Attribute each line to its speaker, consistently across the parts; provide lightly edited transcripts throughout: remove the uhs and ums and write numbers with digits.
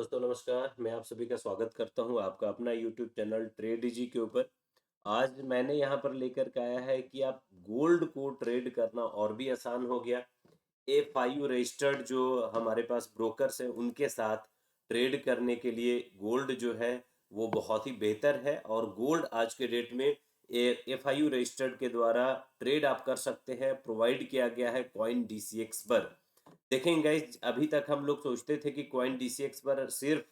Speaker 1: दोस्तों नमस्कार, मैं आप सभी का स्वागत करता हूं आपका अपना यूट्यूब चैनल ट्रेड जी के ऊपर। आज मैंने यहां पर लेकर के आया है कि आप गोल्ड को ट्रेड करना और भी आसान हो गया। FIU रजिस्टर्ड जो हमारे पास ब्रोकर्स हैं उनके साथ ट्रेड करने के लिए गोल्ड जो है वो बहुत ही बेहतर है और गोल्ड आज के डेट में FIU रजिस्टर्ड के द्वारा ट्रेड आप कर सकते हैं। प्रोवाइड किया गया है कॉइन DCX पर। देखेंगे गाइस, अभी तक हम लोग सोचते थे कि कॉइन DCX पर सिर्फ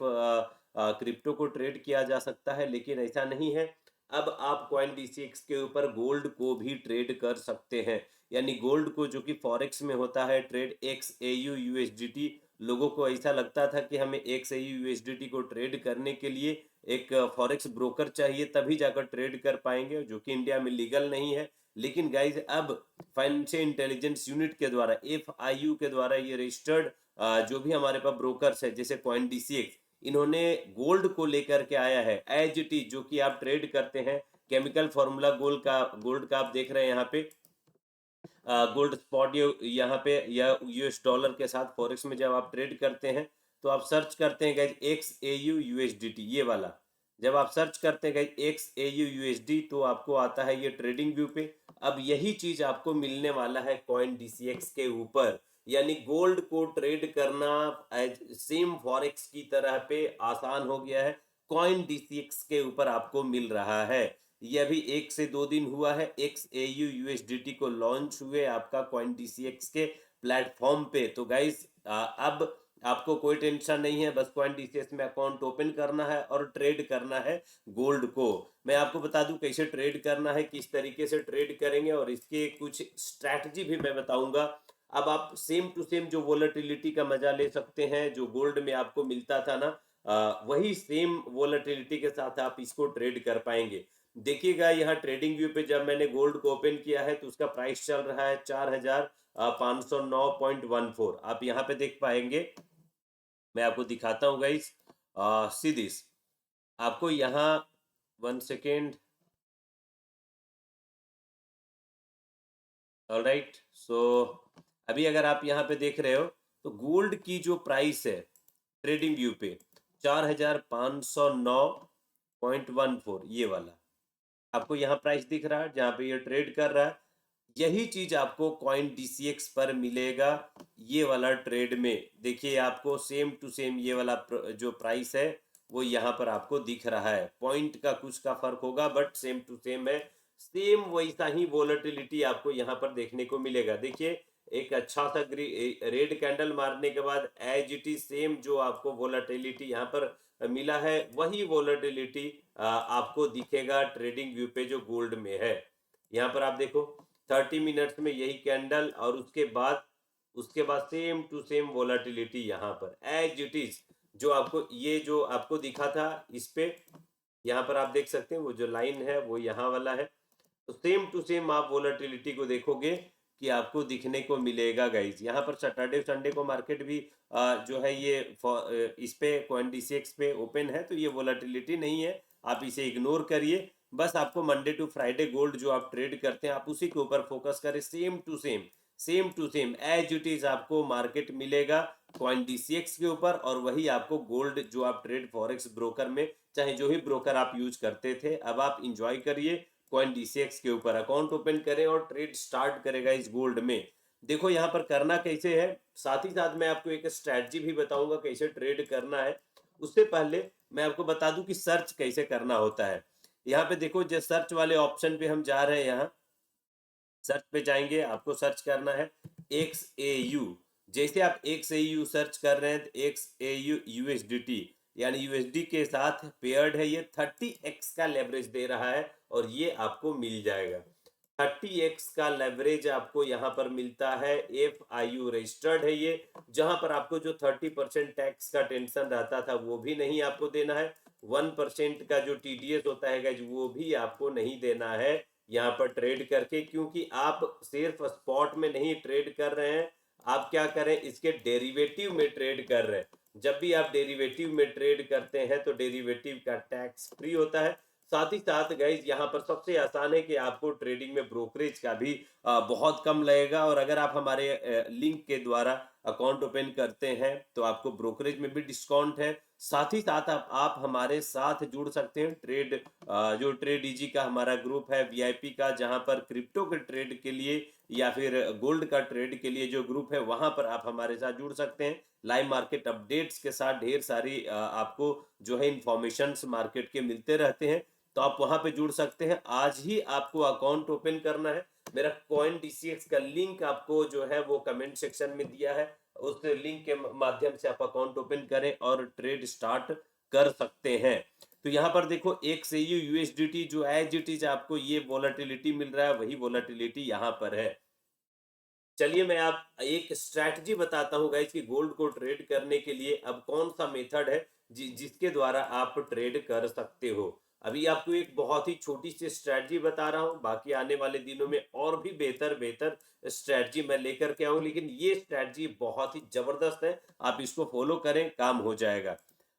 Speaker 1: क्रिप्टो को ट्रेड किया जा सकता है, लेकिन ऐसा नहीं है। अब आप कॉइन DCX के ऊपर गोल्ड को भी ट्रेड कर सकते हैं। यानी गोल्ड को, जो कि फॉरेक्स में होता है ट्रेड XAU USDT। लोगों को ऐसा लगता था कि हमें XAU USDT को ट्रेड करने के लिए एक फॉरेक्स ब्रोकर चाहिए, तभी जाकर ट्रेड कर पाएंगे, जो कि इंडिया में लीगल नहीं है। लेकिन गाइज अब फाइनेंशियल इंटेलिजेंस यूनिट के द्वारा, FIU के द्वारा, ये रजिस्टर्ड जो भी हमारे पास ब्रोकर्स है जैसे कॉइन DCX, इन्होंने गोल्ड को लेकर के आया है एज इट इज, जो कि आप ट्रेड करते हैं। केमिकल फॉर्मूला गोल्ड का आप देख रहे हैं यहाँ पे। गोल्ड स्पॉट यहाँ पे या US डॉलर के साथ फॉरेक्स में जब आप ट्रेड करते हैं तो आप सर्च करते हैं गाइज XAU USDT, ये वाला। जब आप सर्च करते हैं गाइज XAU USD तो आपको आता है ये ट्रेडिंग व्यू पे। अब यही चीज आपको मिलने वाला है कॉइन DCX के ऊपर। यानी गोल्ड को ट्रेड करना सेम फॉरेक्स की तरह पे आसान हो गया है। कॉइन DCX के ऊपर आपको मिल रहा है। ये अभी 1 से 2 दिन हुआ है XAU USDT को लॉन्च हुए आपका कॉइन DCX के प्लेटफॉर्म पे। तो गाइस अब आपको कोई टेंशन नहीं है, बस कॉइन DCX में अकाउंट ओपन करना है और ट्रेड करना है गोल्ड को। मैं आपको बता दूं कैसे ट्रेड करना है, किस तरीके से ट्रेड करेंगे, और इसके कुछ स्ट्रैटेजी भी मैं बताऊंगा। अब आप सेम टू सेम जो वोलेटिलिटी का मजा ले सकते हैं जो गोल्ड में आपको मिलता था ना, वही सेम वोलेटिलिटी के साथ आप इसको ट्रेड कर पाएंगे। देखिएगा यहाँ ट्रेडिंग व्यू पे जब मैंने गोल्ड को ओपन किया है तो उसका प्राइस चल रहा है 4,509.14। आप यहाँ पे देख पाएंगे। मैं आपको दिखाता हूँ गाइस। सी दिस, आपको यहाँ 1 सेकेंड। ऑलराइट, सो अभी अगर आप यहाँ पे देख रहे हो तो गोल्ड की जो प्राइस है ट्रेडिंग व्यू पे 4,509.14, ये वाला आपको यहाँ प्राइस दिख रहा है जहाँ पे ये ट्रेड कर रहा है। यही चीज आपको कॉइन DCX पर मिलेगा ये वाला ट्रेड में। देखिए आपको सेम टू सेम ये वाला जो प्राइस है वो यहाँ पर आपको दिख रहा है। पॉइंट का कुछ का फर्क होगा बट सेम टू सेम है। सेम वैसा ही वोलेटिलिटी आपको यहाँ पर देखने को मिलेगा। देखिए एक अच्छा सा रेड कैंडल मारने के बाद एज इट इज सेम जो आपको वोलेटिलिटी यहाँ पर मिला है वही वोलेटिलिटी आपको दिखेगा ट्रेडिंग व्यू पे जो गोल्ड में है। यहाँ पर आप देखो 30 मिनट्स में यही कैंडल, और उसके बाद सेम टू सेम वोलाटिलिटी यहाँ पर एज इट इज। जो आपको दिखा था इस पे, यहाँ पर आप देख सकते हैं वो जो लाइन है वो यहाँ वाला है। तो सेम टू सेम आप वोलाटिलिटी को देखोगे कि आपको दिखने को मिलेगा गाइज। यहाँ पर सैटरडे संडे को मार्केट भी जो है ये इस पे कॉइन DCX पे ओपन है, तो ये वोलाटिलिटी नहीं है, आप इसे इग्नोर करिए। बस आपको मंडे टू फ्राइडे गोल्ड जो आप ट्रेड करते हैं आप उसी के ऊपर फोकस करें। Same to same as it is आपको मार्केट मिलेगा कॉइन DCX के ऊपर, और वही आपको गोल्ड जो आप ट्रेड फॉरेक्स ब्रोकर में, चाहे जो ही ब्रोकर आप यूज करते थे, अब आप इंजॉय करिए कॉइन DCX के ऊपर। अकाउंट ओपन करें और ट्रेड स्टार्ट करेगा इस गोल्ड में। देखो यहाँ पर करना कैसे है, साथ ही साथ मैं आपको एक स्ट्रैटेजी भी बताऊंगा कैसे ट्रेड करना है। उससे पहले मैं आपको बता दूं कि सर्च कैसे करना होता है। यहाँ पे देखो जो सर्च वाले ऑप्शन पे हम जा रहे हैं, यहाँ सर्च पे जाएंगे, आपको सर्च करना है XAU। जैसे आप XAU सर्च कर रहे हैं तो XAU USDT यानी USD के साथ पेयर्ड है, ये 30x का लेवरेज दे रहा है और ये आपको मिल जाएगा। 30x का लेवरेज आपको यहाँ पर मिलता है। FIU रजिस्टर्ड है ये, जहां पर आपको जो 30% टैक्स का टेंशन रहता था वो भी नहीं आपको देना है। 1% का जो TDS होता है वो भी आपको नहीं देना है यहाँ पर ट्रेड करके, क्योंकि आप सिर्फ स्पॉट में नहीं ट्रेड कर रहे हैं, आप क्या करें इसके डेरिवेटिव में ट्रेड कर रहे हैं। जब भी आप डेरिवेटिव में ट्रेड करते हैं तो डेरिवेटिव का टैक्स फ्री होता है। साथ ही साथ गाइज यहाँ पर सबसे आसान है कि आपको ट्रेडिंग में ब्रोकरेज का भी बहुत कम लगेगा, और अगर आप हमारे लिंक के द्वारा अकाउंट ओपन करते हैं तो आपको ब्रोकरेज में भी डिस्काउंट है। साथ ही साथ आप हमारे साथ जुड़ सकते हैं जो ट्रेड इजी का हमारा ग्रुप है वीआईपी का, जहां पर क्रिप्टो के ट्रेड के लिए या फिर गोल्ड का ट्रेड के लिए जो ग्रुप है वहां पर आप हमारे साथ जुड़ सकते हैं। लाइव मार्केट अपडेट्स के साथ ढेर सारी आपको जो है इंफॉर्मेशन मार्केट के मिलते रहते हैं, तो आप वहां पे जुड़ सकते हैं। आज ही आपको अकाउंट ओपन करना है। मेरा कॉइन डीसीएक्स का लिंक आपको जो है वो कमेंट सेक्शन में दिया है, उस लिंक के माध्यम से आप अकाउंट ओपन करें और ट्रेड स्टार्ट कर सकते हैं। तो यहाँ पर देखो एक से ये यूएसडीटी जो एज इट इज आपको ये वोलेटिलिटी मिल रहा है, वही वोलेटिलिटी यहाँ पर है। चलिए मैं आप एक स्ट्रैटेजी बताता हूँ गाइस कि गोल्ड को ट्रेड करने के लिए अब कौन सा मेथड है जिसके द्वारा आप ट्रेड कर सकते हो। अभी आपको एक बहुत ही छोटी सी स्ट्रैटेजी बता रहा हूँ, बाकी आने वाले दिनों में और भी बेहतर बेहतर स्ट्रैटेजी मैं लेकर के आऊँ, लेकिन ये स्ट्रैटेजी बहुत ही जबरदस्त है, आप इसको फॉलो करें काम हो जाएगा।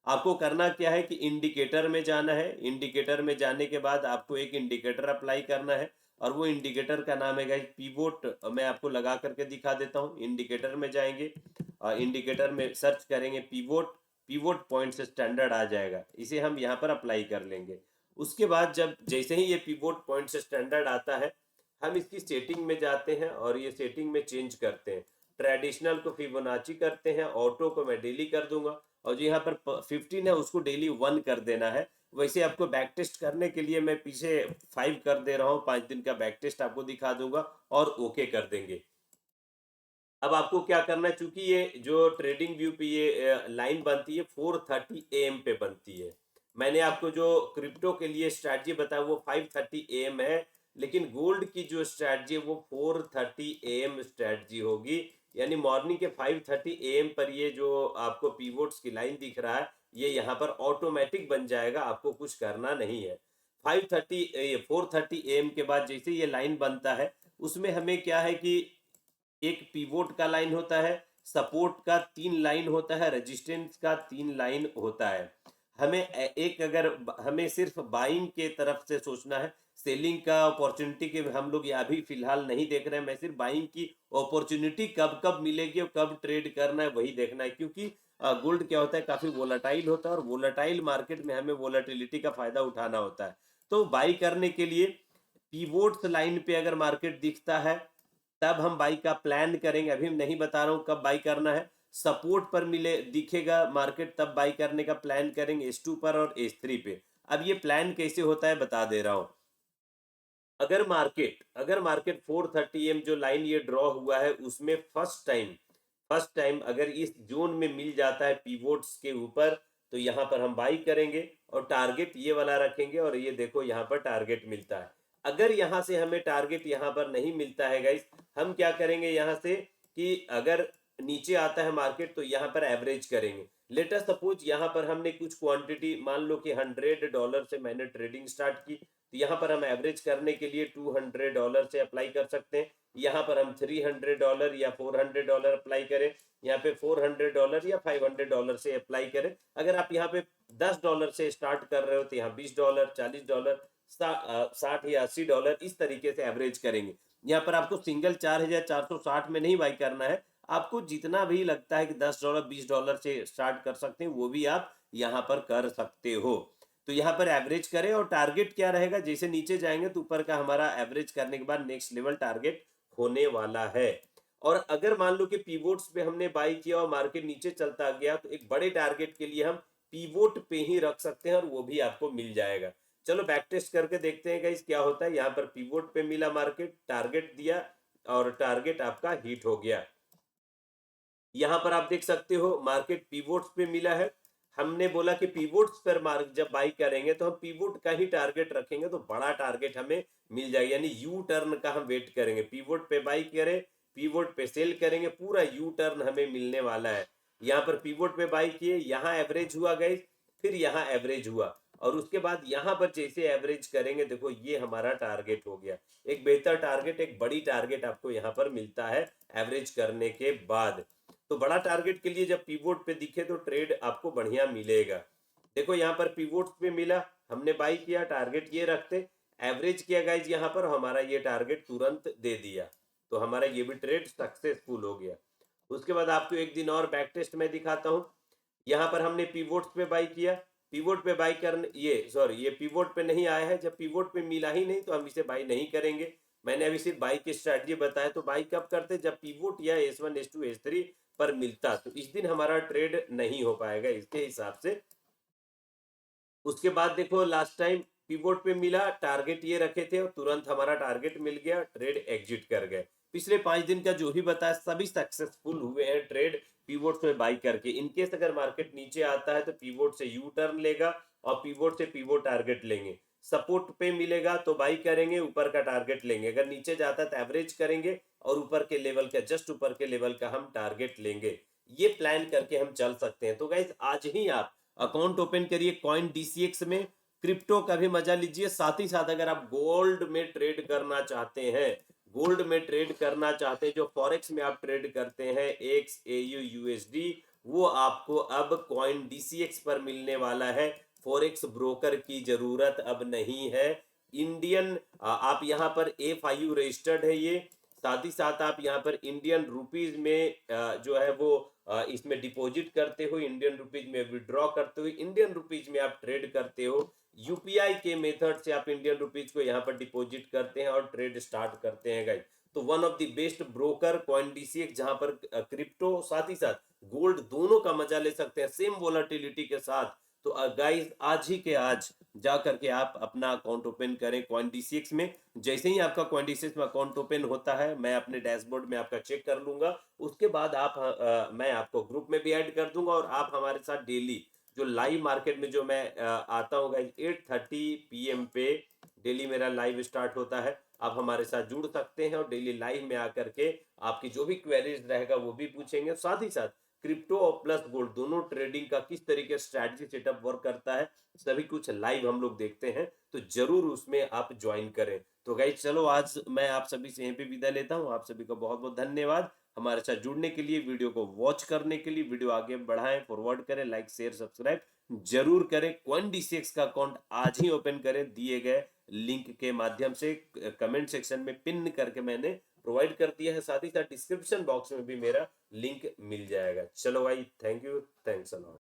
Speaker 1: आपको करना क्या है कि इंडिकेटर में जाना है। इंडिकेटर में जाने के बाद आपको एक इंडिकेटर अप्लाई करना है, और वो इंडिकेटर का नाम है गाइस पीवोट। मैं आपको लगा करके दिखा देता हूँ। इंडिकेटर में जाएंगे, इंडिकेटर में सर्च करेंगे पीवोट, पीवोट पॉइंट से स्टैंडर्ड आ जाएगा, इसे हम यहाँ पर अप्लाई कर लेंगे। उसके बाद जब जैसे ही ये पीवोट पॉइंट से स्टैंडर्ड आता है, हम इसकी सेटिंग में जाते हैं और ये सेटिंग में चेंज करते हैं। ट्रेडिशनल को फिबोनाची करते हैं, ऑटो को मैं डेली कर दूंगा, और जो यहाँ पर 15 है उसको डेली 1 कर देना है। वैसे आपको बैक टेस्ट करने के लिए मैं पीछे 5 कर दे रहा हूँ, 5 दिन का बैक टेस्ट आपको दिखा दूंगा और ओके कर देंगे। अब आपको क्या करना है, चूंकि ये जो ट्रेडिंग व्यू पे ये लाइन बनती है 4:30 AM पे बनती है। मैंने आपको जो क्रिप्टो के लिए स्ट्रैटेजी बताया वो 5:30 AM है, लेकिन गोल्ड की जो स्ट्रैटेजी है वो 4:30 AM स्ट्रैटेजी होगी। यानी मॉर्निंग के 5:30 AM पर ये जो आपको पीवोट्स की लाइन दिख रहा है, ये यहाँ पर ऑटोमेटिक बन जाएगा, आपको कुछ करना नहीं है। 4:30 AM के बाद जैसे ये लाइन बनता है, उसमें हमें क्या है कि एक पिवोट का लाइन होता है, सपोर्ट का 3 लाइन होता है, रेजिस्टेंस का 3 लाइन होता है। हमें एक अगर हमें सिर्फ बाइंग के तरफ से सोचना है, सेलिंग का अपॉर्चुनिटी के हम लोग यहाँ भी फिलहाल नहीं देख रहे हैं। मैं सिर्फ बाइंग की अपॉर्चुनिटी कब कब मिलेगी और कब ट्रेड करना है वही देखना है, क्योंकि गोल्ड क्या होता है काफी वोलाटाइल होता है, और वोलाटाइल मार्केट में हमें वोलाटिलिटी का फायदा उठाना होता है। तो बाई करने के लिए पीवोट्स लाइन पे अगर मार्केट दिखता है तब हम बाई का प्लान करेंगे। अभी नहीं बता रहा हूँ कब बाई करना है। सपोर्ट पर मिले दिखेगा मार्केट तब बाई करने का प्लान करेंगे S2 पर और S3 पे। अब ये प्लान कैसे होता है बता दे रहा हूँ। अगर मार्केट 4:30 AM जो लाइन ये ड्रॉ हुआ है उसमें फर्स्ट टाइम अगर इस जोन में मिल जाता है पीवोट्स के ऊपर, तो यहाँ पर हम बाई करेंगे और टारगेट ये वाला रखेंगे, और ये देखो यहाँ पर टारगेट मिलता है। अगर यहाँ से हमें टारगेट यहाँ पर नहीं मिलता है गाइस, हम क्या करेंगे यहाँ से कि अगर नीचे आता है मार्केट तो यहाँ पर एवरेज करेंगे। लेट अस सपोज यहाँ पर हमने कुछ क्वांटिटी मान लो कि $100 से मैंने ट्रेडिंग स्टार्ट की, तो यहाँ पर हम एवरेज करने के लिए $200 से अप्लाई कर सकते हैं। यहाँ पर हम $300 या $400 अप्लाई करें, यहाँ पे $400 या $500 से अप्लाई करें। अगर आप यहाँ पे $10 से स्टार्ट कर रहे हो तो यहाँ $20, $40, 60 या $80 इस तरीके से एवरेज करेंगे। यहाँ पर आपको सिंगल 4460 में नहीं बाई करना है, आपको जितना भी लगता है कि $10 $20 से स्टार्ट कर सकते हैं वो भी आप यहाँ पर कर सकते हो। तो यहाँ पर एवरेज करें, और टारगेट क्या रहेगा, जैसे नीचे जाएंगे तो ऊपर का हमारा एवरेज करने के बाद नेक्स्ट लेवल टारगेट होने वाला है। और अगर मान लो कि पीवोट्स पे हमने बाई किया और मार्केट नीचे चलता गया, तो एक बड़े टारगेट के लिए हम पीवोट पे ही रख सकते हैं और वो भी आपको मिल जाएगा। चलो बैक टेस्ट करके देखते हैं गाइस क्या होता है। यहाँ पर पीवोट पे मिला, मार्केट टारगेट दिया और टारगेट आपका हिट हो गया। यहाँ पर आप देख सकते हो मार्केट पीवोट्स पे मिला है। हमने बोला कि पीवोट्स पर मार्क जब बाई करेंगे तो हम पीवोट का ही टारगेट रखेंगे तो बड़ा टारगेट हमें मिल जाएगा, यानी यू टर्न का हम वेट करेंगे। पीवोट पे बाई करें, पीवोट पे सेल करेंगे, पूरा यू टर्न हमें मिलने वाला है। यहाँ पर पीवोट पे बाई किए, यहाँ एवरेज हुआ गाइस, फिर यहाँ एवरेज हुआ, और उसके बाद यहाँ पर जैसे एवरेज करेंगे देखो ये हमारा टारगेट हो गया। एक बेहतर टारगेट, एक बड़ी टारगेट आपको यहाँ पर मिलता है एवरेज करने के बाद। तो बड़ा टारगेट के लिए जब पीवोट पे दिखे तो ट्रेड आपको बढ़िया मिलेगा। देखो यहाँ पर पीवोट पे मिला, हमने बाई किया, टारगेट ये रखते, एवरेज किया गाइज यहाँ पर, हमारा ये टारगेट तुरंत दे दिया, तो हमारा ये भी ट्रेड सक्सेसफुल हो गया। उसके बाद आपको एक दिन और बैक टेस्ट में दिखाता हूँ। यहाँ पर हमने पीवोट्स पे बाई किया, पीवोट पे बाई करने ये पीवोट पे नहीं आया है, जब पीवोट पे मिला ही नहीं तो हम इसे बाई नहीं करेंगे। मैंने अभी सिर्फ बाई की स्ट्रैटेजी बताया, तो बाई कब करते, जब पीवोट या S1 S2 S3 पर मिलता, तो इस दिन हमारा ट्रेड नहीं हो पाएगा इसके हिसाब से। उसके बाद देखो लास्ट टाइम पीवोट पे मिला, टारगेट ये रखे थे और तुरंत हमारा टारगेट मिल गया, ट्रेड एग्जिट कर गए। पिछले 5 दिन का जो भी बताया सभी सक्सेसफुल हुए हैं ट्रेड पीवोट से बाई करके। इनकेस अगर मार्केट नीचे आता है तो पीवोट से यू टर्न लेगा और पीवोट से पीवोट टारगेट लेंगे। सपोर्ट पे मिलेगा तो बाई करेंगे, ऊपर का टारगेट लेंगे। अगर नीचे जाता है तो एवरेज करेंगे और ऊपर के लेवल का, जस्ट ऊपर के लेवल का हम टारगेट लेंगे। ये प्लान करके हम चल सकते हैं। तो गाइज आज ही आप अकाउंट ओपन करिए कॉइन DCX में, क्रिप्टो का भी मजा लीजिए। साथ ही साथ अगर आप गोल्ड में ट्रेड करना चाहते हैं, गोल्ड में ट्रेड करना चाहते हैं, जो फॉरेक्स में आप ट्रेड करते हैं XAU USD, वो आपको अब कॉइन DCX पर मिलने वाला है। फॉरेक्स ब्रोकर की जरूरत अब नहीं है। इंडियन आप यहाँ पर FIU रजिस्टर्ड है ये। साथ ही साथ आप यहाँ पर इंडियन रुपीज में जो है वो इसमें डिपॉजिट करते हो, इंडियन रुपीज में विड्रॉ करते हो, इंडियन रुपीज में आप ट्रेड करते हो। यूपीआई के मेथड से आप इंडियन रुपीज को यहाँ पर डिपॉजिट करते हैं और ट्रेड स्टार्ट करते हैं गाइस। तो one of the best broker coin DCX, जहां पर क्रिप्टो साथ ही साथ गोल्ड दोनों का मजा ले सकते हैं सेम वोलाटिलिटी के साथ। तो गाइस आज ही के आज जा करके आप अपना अकाउंट ओपन करें कॉइन DCX में। जैसे ही आपका कॉइन DCX में अकाउंट ओपन होता है, मैं अपने डैशबोर्ड में आपका चेक कर लूंगा। उसके बाद मैं आपको ग्रुप में भी ऐड कर दूंगा और आप हमारे साथ डेली जो लाइव मार्केट में जो मैं आता हूँ गाइस 8:30 PM पे डेली मेरा लाइव स्टार्ट होता है। आप हमारे साथ जुड़ सकते हैं और डेली लाइव में आकर के आपकी जो भी क्वेरीज रहेगा वो भी पूछेंगे। साथ ही साथ क्रिप्टो और प्लस गोल्ड दोनों ट्रेडिंग का किस तरीके से स्ट्रैटेजी सेटअप वर्क करता है, सभी कुछ लाइव हम लोग देखते हैं। तो जरूर उसमें आप ज्वाइन करें। तो गाइस चलो आज मैं आप सभी से यहीं पे विदा लेता हूँ। आप सभी का बहुत बहुत धन्यवाद हमारे साथ जुड़ने के लिए, वीडियो को वॉच करने के लिए। वीडियो आगे बढ़ाएं, फॉरवर्ड करें, लाइक शेयर सब्सक्राइब जरूर करें। कॉइन DCX का अकाउंट आज ही ओपन करें, दिए गए लिंक के माध्यम से। कमेंट सेक्शन में पिन करके मैंने प्रोवाइड कर दिया है, साथ ही साथ डिस्क्रिप्शन बॉक्स में भी मेरा लिंक मिल जाएगा। चलो भाई, thank you, thanks a lot.